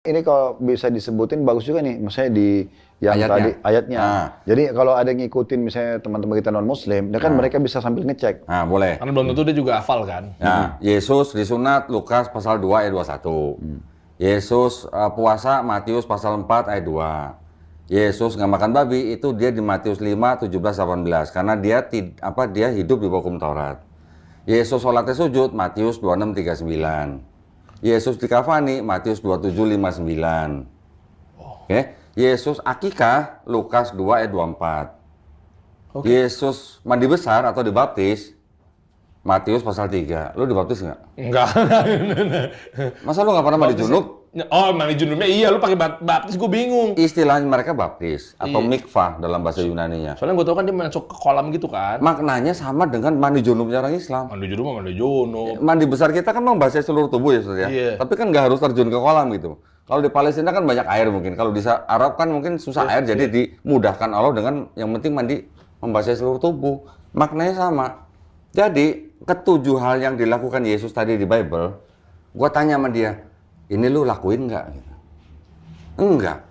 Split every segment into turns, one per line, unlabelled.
Ini kalau bisa disebutin bagus juga nih, misalnya di yang
Ayatnya.
tadi ayatnya.
Nah,
Jadi kalau ada yang ngikutin misalnya teman-teman kita non-muslim, kan mereka bisa sambil ngecek.
nah boleh.
Karena belum tentu dia juga hafal kan.
Nah, Yesus disunat Lukas pasal 2 ayat 21. Yesus puasa Matius pasal 4 ayat 2. Yesus nggak makan babi itu dia di Matius 5, 17, 18 karena dia hidup di bawah hukum Taurat. Yesus sholatnya sujud Matius 26, 39. Yesus dikafani Matius 27, 59. Oke. Yesus akikah Lukas 2 ayat 24. Yesus mandi besar atau dibaptis Matius pasal 3. Lu dibaptis nggak?
Enggak.
Masa lu nggak pernah mandi junub?
Oh, mandi junubnya iya, lu pakai baptis, gue bingung.
Istilahnya mereka baptis atau mikvah dalam bahasa Yunaninya.
Soalnya gue tau kan dia masuk ke kolam gitu kan.
Maknanya sama dengan mandi junubnya orang Islam.
Mandi junub, mandi junub.
Mandi besar kita kan membasahi seluruh tubuh ya, Ustaz ya.
Iya.
Tapi kan nggak harus terjun ke kolam gitu. Kalau di Palestina kan banyak air mungkin. Kalau di Arab kan mungkin susah air, jadi dimudahkan Allah dengan yang penting mandi membasahi seluruh tubuh. Maknanya sama. Jadi ketujuh hal yang dilakukan Yesus tadi di Bible, gua tanya sama dia, ini lu lakuin nggak? Gitu. Enggak.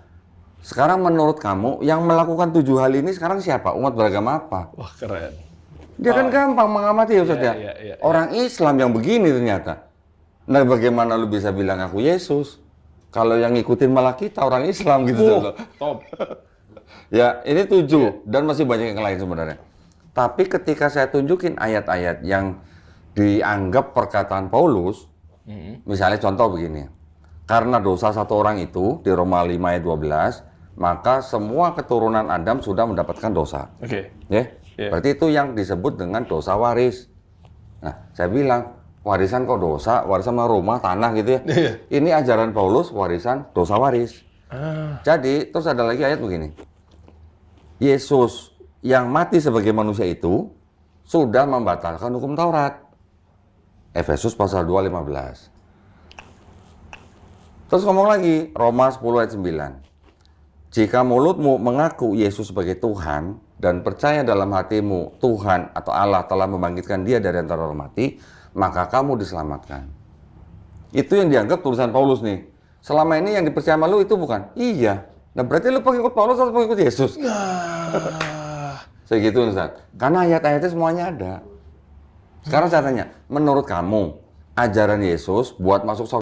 Sekarang menurut kamu yang melakukan 7 hal ini sekarang siapa? Umat beragama apa?
Wah, keren.
Dia kan gampang mengamati ya Ustaz ya.
Iya.
Orang Islam yang begini ternyata. Nah bagaimana lu bisa bilang aku Yesus? Kalau yang ngikutin malah kita orang Islam gitu loh.
Top.
Ya ini 7 dan masih banyak yang lain sebenarnya. Tapi ketika saya tunjukin ayat-ayat yang dianggap perkataan Paulus, misalnya contoh begini. Karena dosa satu orang itu di Roma 5 ayat 12, maka semua keturunan Adam sudah mendapatkan dosa.
Oke.
Ya? Berarti itu yang disebut dengan dosa waris. Nah, saya bilang, warisan kok dosa, warisan sama rumah, tanah gitu ya. Ini ajaran Paulus, warisan dosa waris. Jadi, terus ada lagi ayat begini. Yesus yang mati sebagai manusia itu sudah membatalkan hukum Taurat. Efesus pasal 2, 15. Terus ngomong lagi, Roma 10 ayat 9. Jika mulutmu mengaku Yesus sebagai Tuhan dan percaya dalam hatimu Tuhan atau Allah telah membangkitkan dia dari antara orang mati, maka kamu diselamatkan. Itu yang dianggap tulisan Paulus nih. Selama ini yang dipercaya sama lu itu bukan? Iya. Nah berarti lu pengikut Paulus atau pengikut Yesus? Saya gitu Ustaz. Karena ayat-ayatnya semuanya ada. Sekarang saya tanya, menurut kamu ajaran Yesus buat masuk surga